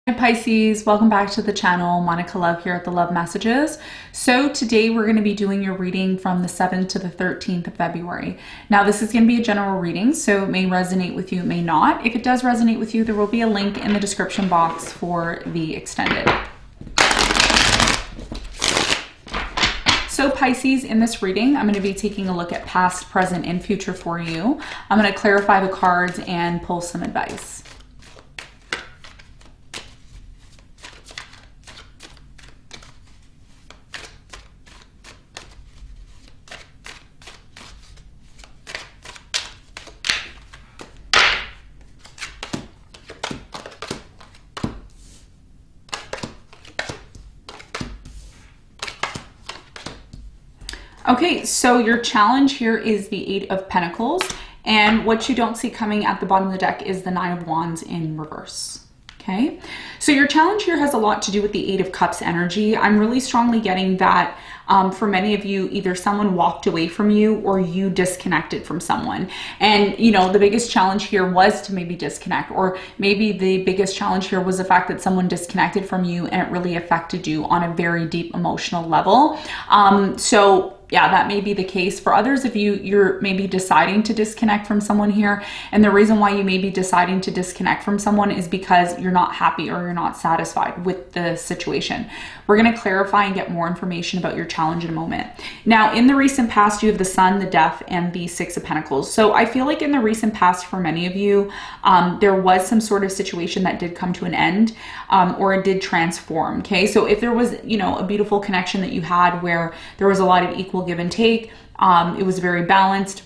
Hi Pisces, welcome back to the channel. Monica Love here at the Love Messages. So today we're going to be doing your reading from the 7th to the 13th of February. Now this is going to be a general reading, so it may resonate with you, it may not. If it does resonate with you, there will be a link in the description box for the extended. So Pisces, in this reading, I'm going to be taking a look at past, present, and future for you. I'm going to clarify the cards and pull some advice. Okay, so your challenge here is the 8 of Pentacles, and what you don't see coming at the bottom of the deck is the 9 of Wands in reverse. Okay, so your challenge here has a lot to do with the 8 of Cups energy. I'm really strongly getting that for many of you, either someone walked away from you or you disconnected from someone. And, you know, the biggest challenge here was to maybe disconnect, or maybe the biggest challenge here was the fact that someone disconnected from you and it really affected you on a very deep emotional level. So yeah, that may be the case. For others of you, you're maybe deciding to disconnect from someone here. And the reason why you may be deciding to disconnect from someone is because you're not happy or you're not satisfied with the situation. We're going to clarify and get more information about your challenge in a moment. Now, in the recent past, you have the Sun, the Death, and the 6 of Pentacles. So I feel like in the recent past, for many of you, there was some sort of situation that did come to an end, or it did transform. Okay, so if there was, you know, a beautiful connection that you had where there was a lot of equal give and take, it was very balanced,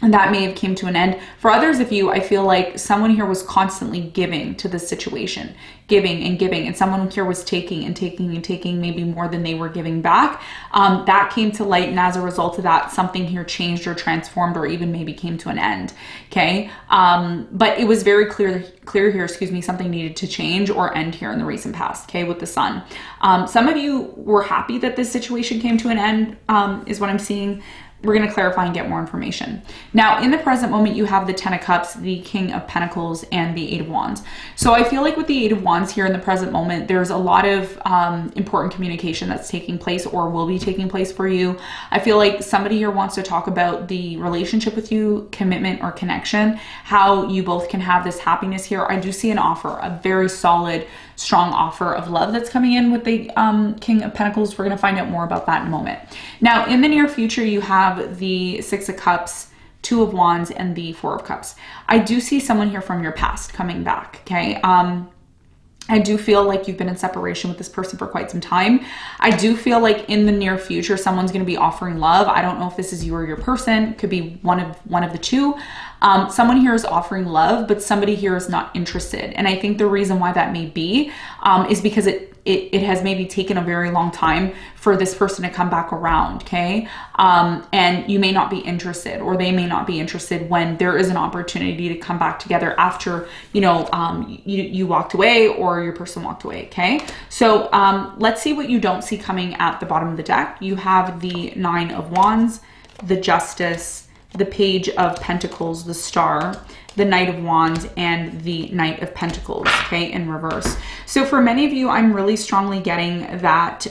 and that may have came to an end. For others of you, I feel like someone here was constantly giving to this situation, giving and giving, and someone here was taking and taking and taking, maybe more than they were giving back. That came to light, and as a result of that, something here changed or transformed, or even maybe came to an end. Okay, but it was very clear here, something needed to change or end here in the recent past. Okay, with the Sun, some of you were happy that this situation came to an end, is what I'm seeing. We're going to clarify and get more information. Now, in the present moment, you have the 10 of Cups, the King of Pentacles, and the 8 of Wands. So I feel like with the 8 of Wands here in the present moment, there's a lot of important communication that's taking place or will be taking place for you. I feel like somebody here wants to talk about the relationship with you, commitment or connection, how you both can have this happiness here. I do see an offer, a very solid, strong offer of love that's coming in with the King of Pentacles. We're going to find out more about that in a moment. Now, in the near future, you have the 6 of Cups, 2 of Wands, and the 4 of Cups. I do see someone here from your past coming back, okay? I do feel like you've been in separation with this person for quite some time. I do feel like in the near future, someone's going to be offering love. I don't know if this is you or your person. It could be one of the two. Someone here is offering love, but somebody here is not interested. And I think the reason why that may be is because it has maybe taken a very long time for this person to come back around, okay? And you may not be interested, or they may not be interested when there is an opportunity to come back together after, you know, you walked away or your person walked away, okay? So let's see what you don't see coming at the bottom of the deck. You have the 9 of Wands, the Justice, the Page of Pentacles, the Star, the Knight of Wands, and the Knight of Pentacles, okay, in reverse. So for many of you, I'm really strongly getting that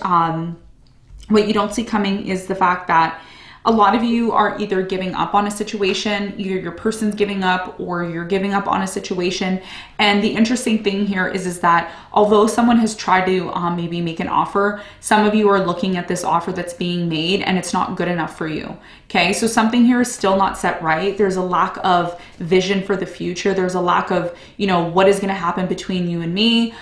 what you don't see coming is the fact that a lot of you are either giving up on a situation, either your person's giving up or you're giving up on a situation. And the interesting thing here is that although someone has tried to maybe make an offer, some of you are looking at this offer that's being made and it's not good enough for you. Okay, so something here is still not set right. There's a lack of vision for the future. There's a lack of, you know, what is going to happen between you and me.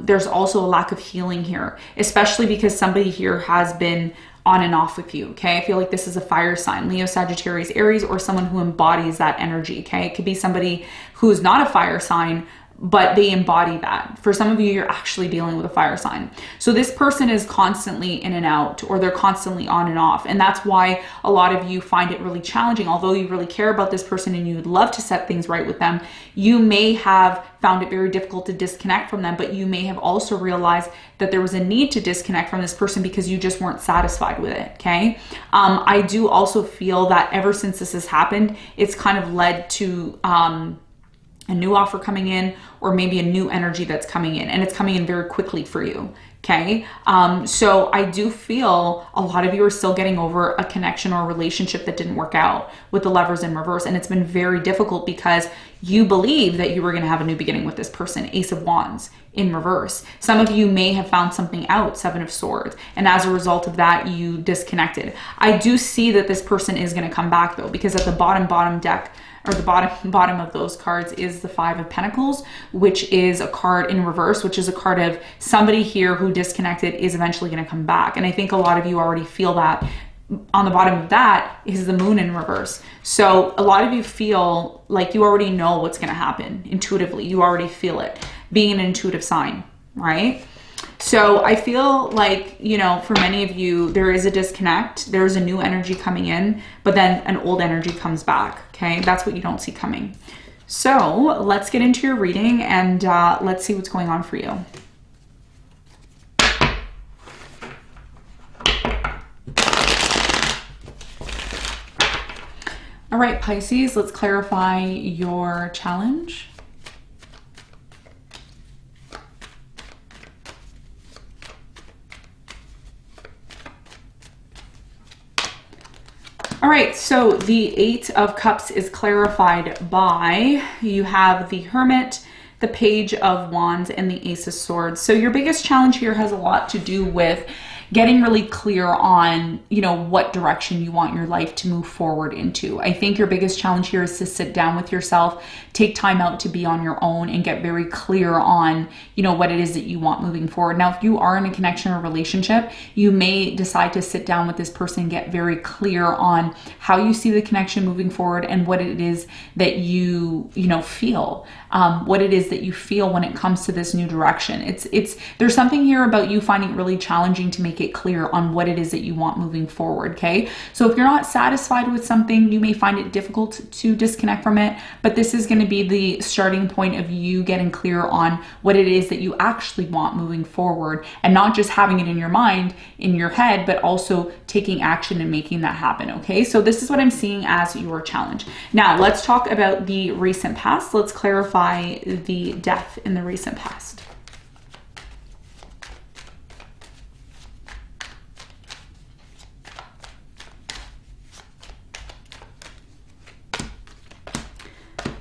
There's also a lack of healing here, especially because somebody here has been on and off with you, okay? I feel like this is a fire sign, Leo, Sagittarius, Aries, or someone who embodies that energy, okay? It could be somebody who's not a fire sign, but they embody that. For some of you, you're actually dealing with a fire sign. So this person is constantly in and out, or they're constantly on and off. And that's why a lot of you find it really challenging. Although you really care about this person and you would love to set things right with them, you may have found it very difficult to disconnect from them, but you may have also realized that there was a need to disconnect from this person because you just weren't satisfied with it, okay? I do also feel that ever since this has happened, it's kind of led to a new offer coming in, or maybe a new energy that's coming in, and it's coming in very quickly for you. Okay. So I do feel a lot of you are still getting over a connection or a relationship that didn't work out with the Lovers in reverse. And it's been very difficult because you believe that you were going to have a new beginning with this person. Ace of Wands in reverse. Some of you may have found something out, Seven of Swords. And as a result of that, you disconnected. I do see that this person is going to come back though, because at the bottom deck, or the bottom of those cards, is the Five of Pentacles, which is a card in reverse, which is a card of somebody here who disconnected is eventually going to come back. And I think a lot of you already feel that. On the bottom of that is the Moon in reverse. So a lot of you feel like you already know what's going to happen intuitively. You already feel it, being an intuitive sign, right? So I feel like, you know, for many of you, there is a disconnect. There's a new energy coming in, but then an old energy comes back. Okay, that's what you don't see coming. So let's get into your reading and let's see what's going on for you. All right, Pisces, let's clarify your challenge. All right, so the Eight of Cups is clarified by, you have the Hermit, the Page of Wands, and the Ace of Swords. So your biggest challenge here has a lot to do with getting really clear on, you know, what direction you want your life to move forward into. I think your biggest challenge here is to sit down with yourself, take time out to be on your own and get very clear on, you know, what it is that you want moving forward. Now, if you are in a connection or relationship, you may decide to sit down with this person and get very clear on how you see the connection moving forward and what it is that you know, feel, what it is that you feel when it comes to this new direction. There's something here about you finding it really challenging to make it clear on what it is that you want moving forward. Okay. So if you're not satisfied with something, you may find it difficult to disconnect from it, but this is going to be the starting point of you getting clear on what it is that you actually want moving forward, and not just having it in your mind, in your head, but also taking action and making that happen. Okay. So this is what I'm seeing as your challenge. Now let's talk about the recent past. Let's clarify the death in the recent past.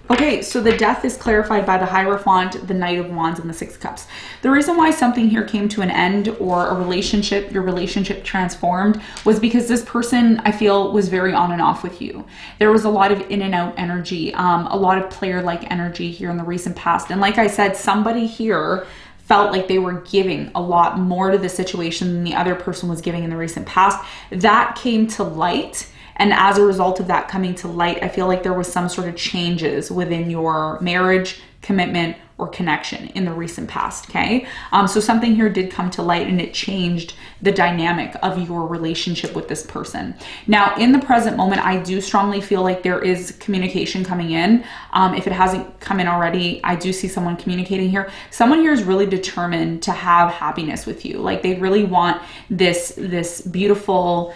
Okay, so the death is clarified by the Hierophant, the Knight of Wands, and the Six of Cups. The reason why something here came to an end, or a relationship, your relationship transformed, was because this person, I feel, was very on and off with you. There was a lot of in and out energy, a lot of player-like energy here in the recent past. And like I said, somebody here felt like they were giving a lot more to the situation than the other person was giving in the recent past. That came to light. And as a result of that coming to light, I feel like there was some sort of changes within your marriage, commitment, or connection in the recent past. Okay. So something here did come to light and it changed the dynamic of your relationship with this person. Now, in the present moment, I do strongly feel like there is communication coming in. If it hasn't come in already, I do see someone communicating here. Someone here is really determined to have happiness with you. Like they really want this beautiful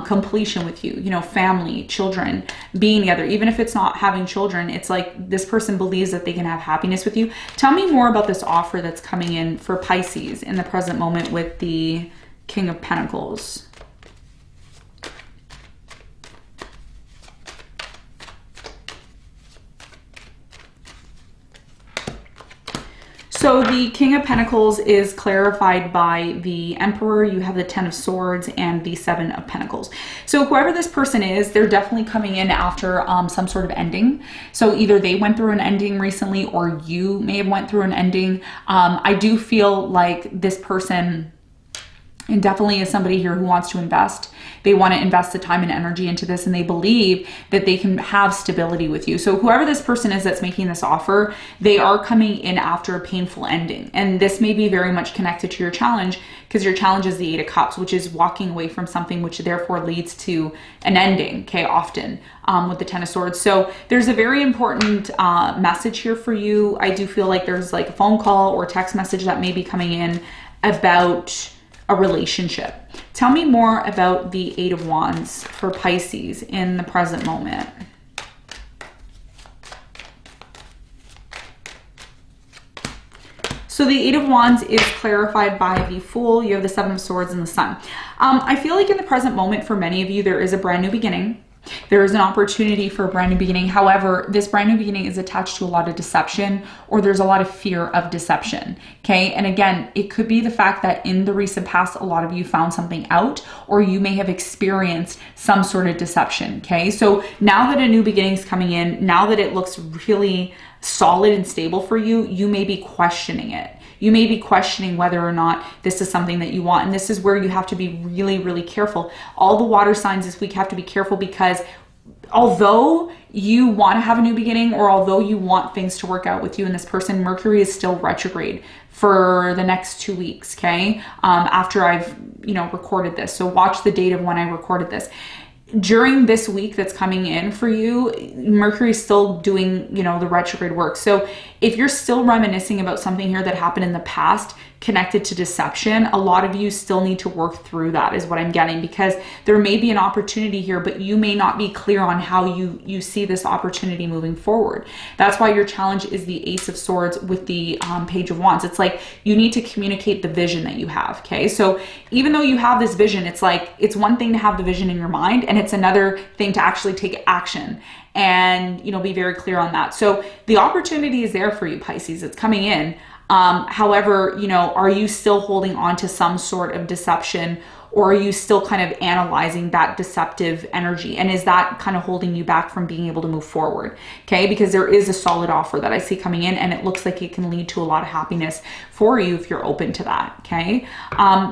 completion with you, you know, family, children, being together. Even if it's not having children, it's like this person believes that they can have happiness with you. Tell me more about this offer that's coming in for Pisces in the present moment with the King of Pentacles. So the King of Pentacles is clarified by the Emperor. You have the Ten of Swords and the Seven of Pentacles. So whoever this person is, they're definitely coming in after some sort of ending. So either they went through an ending recently, or you may have went through an ending. I do feel like this person, and definitely is somebody here who wants to invest. They want to invest the time and energy into this, and they believe that they can have stability with you. So whoever this person is that's making this offer, they are coming in after a painful ending. And this may be very much connected to your challenge, because your challenge is the Eight of Cups, which is walking away from something, which therefore leads to an ending, okay, often with the Ten of Swords. So there's a very important message here for you. I do feel like there's like a phone call or text message that may be coming in about a relationship. Tell me more about the Eight of Wands for Pisces in the present moment. So the Eight of Wands is clarified by the Fool. You have the Seven of Swords and the Sun. I feel like in the present moment for many of you, there is a brand new beginning. There is an opportunity for a brand new beginning. However, this brand new beginning is attached to a lot of deception, or there's a lot of fear of deception. Okay. And again, it could be the fact that in the recent past, a lot of you found something out, or you may have experienced some sort of deception. Okay. So now that a new beginning is coming in, now that it looks really solid and stable for you, you may be questioning it. You may be questioning whether or not this is something that you want. And this is where you have to be really, really careful. All the water signs this week have to be careful, because although you want to have a new beginning, or although you want things to work out with you and this person, Mercury is still retrograde for the next 2 weeks. Okay. After I've, recorded this. So watch the date of when I recorded this. During this week that's coming in for you, Mercury is still doing, the retrograde work. So if you're still reminiscing about something here that happened in the past connected to deception, a lot of you still need to work through that, is what I'm getting, because there may be an opportunity here, but you may not be clear on how you see this opportunity moving forward. That's why your challenge is the Ace of Swords with the Page of Wands. It's like you need to communicate the vision that you have. Okay. So even though you have this vision, it's like, it's one thing to have the vision in your mind, and it's another thing to actually take action and, be very clear on that. So the opportunity is there for you, Pisces. It's coming in. However, are you still holding on to some sort of deception, or are you still kind of analyzing that deceptive energy? And is that kind of holding you back from being able to move forward? Okay. Because there is a solid offer that I see coming in, and it looks like it can lead to a lot of happiness for you if you're open to that. Okay.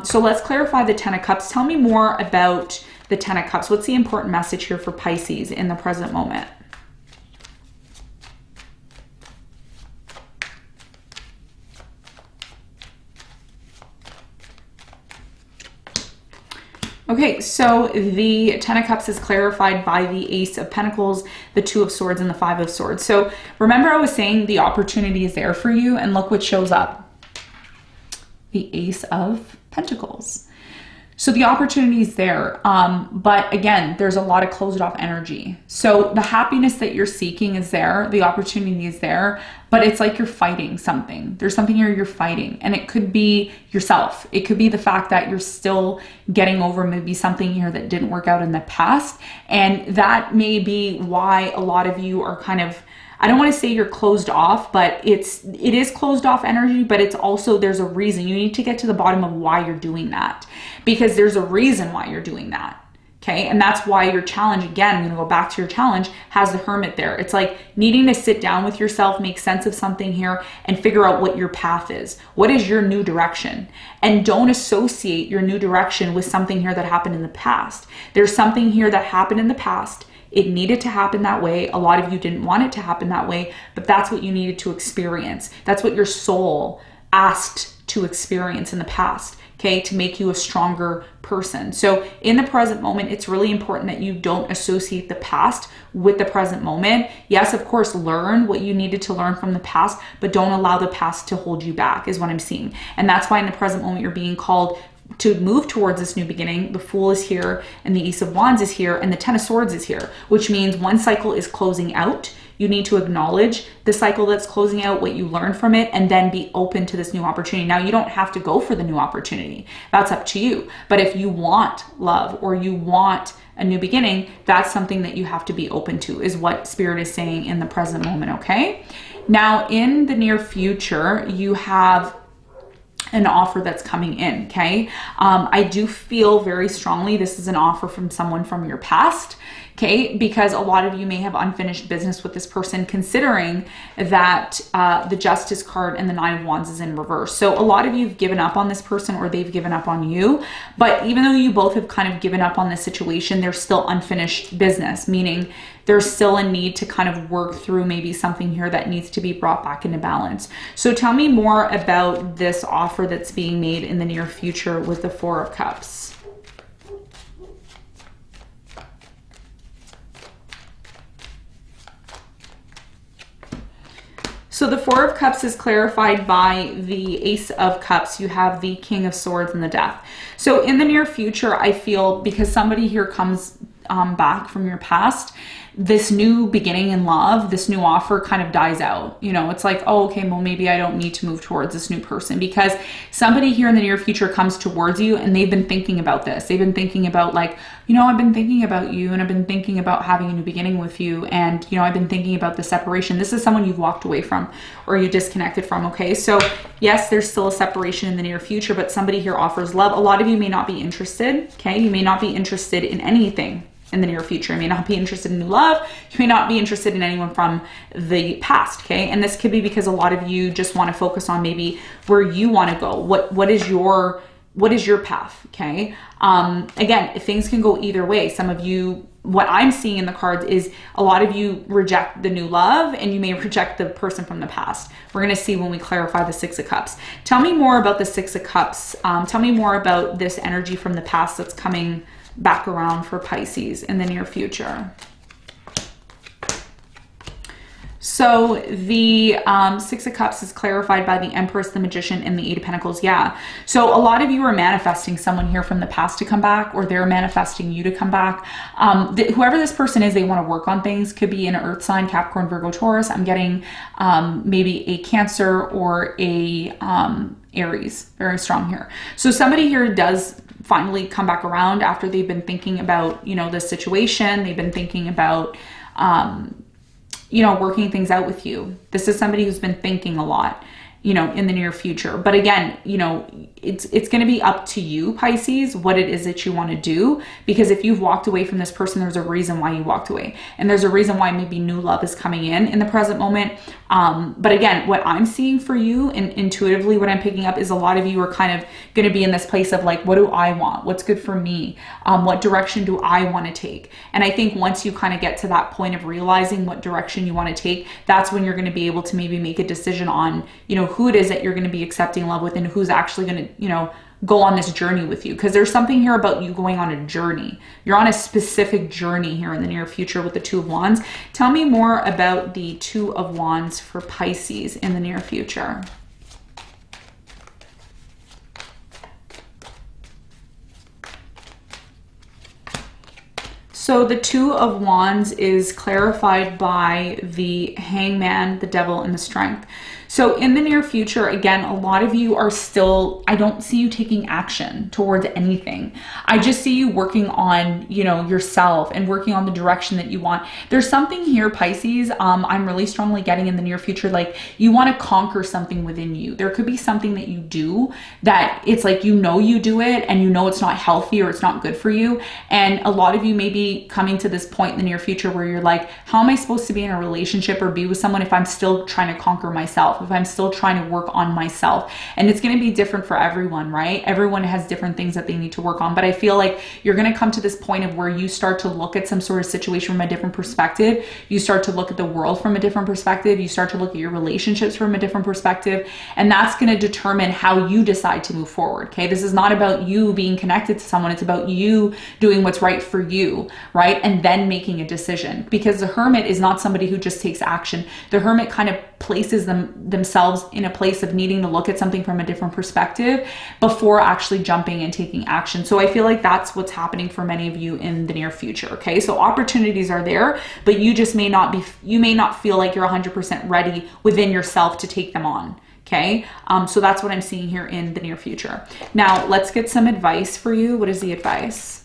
So let's clarify the Ten of Cups. Tell me more about the Ten of Cups. What's the important message here for Pisces in the present moment? Okay, so the Ten of Cups is clarified by the Ace of Pentacles, the Two of Swords, and the Five of Swords. So remember I was saying the opportunity is there for you, and look what shows up. The Ace of Pentacles. So the opportunity is there, but again, there's a lot of closed off energy. So the happiness that you're seeking is there, the opportunity is there, but it's like you're fighting something. There's something here you're fighting, and it could be yourself. It could be the fact that you're still getting over maybe something here that didn't work out in the past, and that may be why a lot of you are kind of, I don't want to say you're closed off, but it is closed off energy, but it's also, there's a reason. You need to get to the bottom of why you're doing that, because there's a reason why you're doing that. Okay. And that's why your challenge, again, I'm going to go back to your challenge, has the Hermit there. It's like needing to sit down with yourself, make sense of something here, and figure out what your path is. What is your new direction? And don't associate your new direction with something here that happened in the past. There's something here that happened in the past. It needed to happen that way. A lot of you didn't want it to happen that way, but that's what you needed to experience. That's what your soul asked to experience in the past, okay, to make you a stronger person. So in the present moment, it's really important that you don't associate the past with the present moment. Yes, of course, learn what you needed to learn from the past, but don't allow the past to hold you back, is what I'm seeing. And that's why in the present moment, you're being called to move towards this new beginning. The Fool is here, and the Ace of Wands is here, and the Ten of Swords is here, which means one cycle is closing out. You need to acknowledge the cycle that's closing out, what you learned from it, and then be open to this new opportunity. Now, you don't have to go for the new opportunity. That's up to you. But if you want love, or you want a new beginning, that's something that you have to be open to, is what Spirit is saying in the present moment, okay? Now, in the near future, you have an offer that's coming in, okay? I do feel very strongly this is an offer from someone from your past, okay? Because a lot of you may have unfinished business with this person, considering that the Justice card and the Nine of Wands is in reverse. So a lot of you have given up on this person, or they've given up on you. But even though you both have kind of given up on this situation, there's still unfinished business, meaning there's still a need to kind of work through maybe something here that needs to be brought back into balance. So tell me more about this offer that's being made in the near future with the Four of Cups. So the Four of Cups is clarified by the Ace of Cups. You have the King of Swords and the Death. So in the near future, I feel, because somebody here comes back from your past, this new beginning in love, this new offer kind of dies out. You know, it's like, oh, okay, well, maybe I don't need to move towards this new person, because somebody here in the near future comes towards you and they've been thinking about this. They've been thinking about like, you know, I've been thinking about you, and I've been thinking about having a new beginning with you. And, you know, I've been thinking about the separation. This is someone you've walked away from or you disconnected from. Okay. So yes, there's still a separation in the near future, but somebody here offers love. A lot of you may not be interested. Okay. You may not be interested in anything in the near future. You may not be interested in new love. You may not be interested in anyone from the past. Okay. And this could be because a lot of you just want to focus on maybe where you want to go. What is your path? Okay. Again, things can go either way. Some of you, what I'm seeing in the cards is a lot of you reject the new love, and you may reject the person from the past. We're going to see when we clarify the Six of Cups. Tell me more about the Six of Cups. Tell me more about this energy from the past that's coming back around for Pisces in the near future. So the Six of Cups is clarified by the Empress, the Magician, and the Eight of Pentacles. Yeah. So a lot of you are manifesting someone here from the past to come back, or they're manifesting you to come back. Whoever this person is, they want to work on things. Could be an earth sign, Capricorn, Virgo, Taurus. I'm getting maybe a Cancer or a Aries. Very strong here. So somebody here does finally come back around after they've been thinking about, you know, this situation. They've been thinking about, you know, working things out with you. This is somebody who's been thinking a lot, you know, in the near future. But again, you know, it's going to be up to you, Pisces, what it is that you want to do. Because if you've walked away from this person, there's a reason why you walked away. And there's a reason why maybe new love is coming in the present moment. But again, what I'm seeing for you, and intuitively what I'm picking up, is a lot of you are kind of going to be in this place of like, what do I want? What's good for me? What direction do I want to take? And I think once you kind of get to that point of realizing what direction you want to take, that's when you're going to be able to maybe make a decision on, you know, who it is that you're going to be accepting love with, and who's actually going to, you know, go on this journey with you. Because there's something here about you going on a journey. You're on a specific journey here in the near future with the Two of Wands. Tell me more about the Two of Wands for Pisces in the near future. So the Two of Wands is clarified by the Hangman, the Devil, and the Strength. So in the near future, again, a lot of you are still, I don't see you taking action towards anything. I just see you working on, you know, yourself and working on the direction that you want. There's something here, Pisces, I'm really strongly getting in the near future, like you want to conquer something within you. There could be something that you do that it's like, you know, you do it and you know it's not healthy or it's not good for you. And a lot of you may be coming to this point in the near future where you're like, how am I supposed to be in a relationship or be with someone if I'm still trying to conquer myself? If I'm still trying to work on myself. And it's going to be different for everyone, right? Everyone has different things that they need to work on. But I feel like you're going to come to this point of where you start to look at some sort of situation from a different perspective. You start to look at the world from a different perspective. You start to look at your relationships from a different perspective. And that's going to determine how you decide to move forward. Okay. This is not about you being connected to someone. It's about you doing what's right for you, right? And then making a decision, because the Hermit is not somebody who just takes action. The Hermit kind of places themselves in a place of needing to look at something from a different perspective before actually jumping and taking action. So I feel like that's what's happening for many of you in the near future. Okay. So opportunities are there, but you just may not feel like you're 100% ready within yourself to take them on. Okay. So that's what I'm seeing here in the near future. Now let's get some advice for you. What is the advice?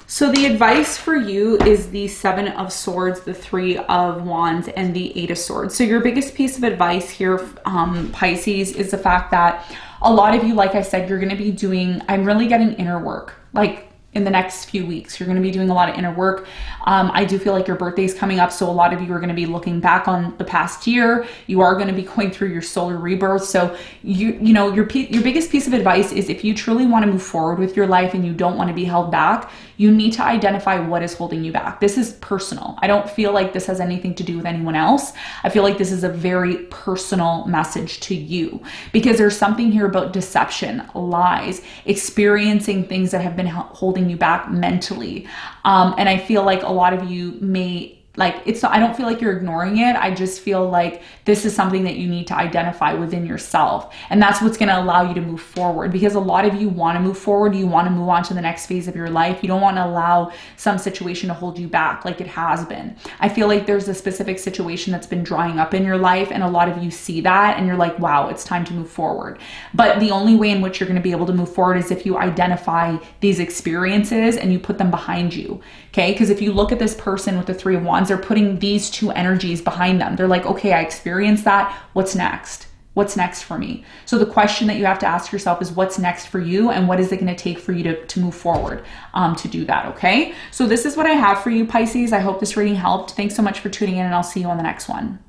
So the advice for you is the Seven of Swords, the Three of Wands, and the Eight of Swords. So your biggest piece of advice here, Pisces, is the fact that a lot of you, like I said, you're going to be doing, I'm really getting inner work. Like in the next few weeks, you're going to be doing a lot of inner work. I do feel like your birthday is coming up. So a lot of you are going to be looking back on the past year. You are going to be going through your solar rebirth. So you know, your biggest piece of advice is, if you truly want to move forward with your life and you don't want to be held back, you need to identify what is holding you back. This is personal. I don't feel like this has anything to do with anyone else. I feel like this is a very personal message to you, because there's something here about deception, lies, experiencing things that have been holding you back mentally. And I feel like a lot of you may like, I don't feel like you're ignoring it. I just feel like this is something that you need to identify within yourself. And that's what's going to allow you to move forward, because a lot of you want to move forward. You want to move on to the next phase of your life. You don't want to allow some situation to hold you back like it has been. I feel like there's a specific situation that's been drying up in your life, and a lot of you see that and you're like, wow, it's time to move forward. But the only way in which you're going to be able to move forward is if you identify these experiences and you put them behind you. Okay, because if you look at this person with the Three of Wands, they're putting these two energies behind them. They're like, okay, I experienced that. What's next? What's next for me? So the question that you have to ask yourself is, what's next for you, and what is it going to take for you to move forward to do that? Okay, so this is what I have for you, Pisces. I hope this reading helped. Thanks so much for tuning in, and I'll see you on the next one.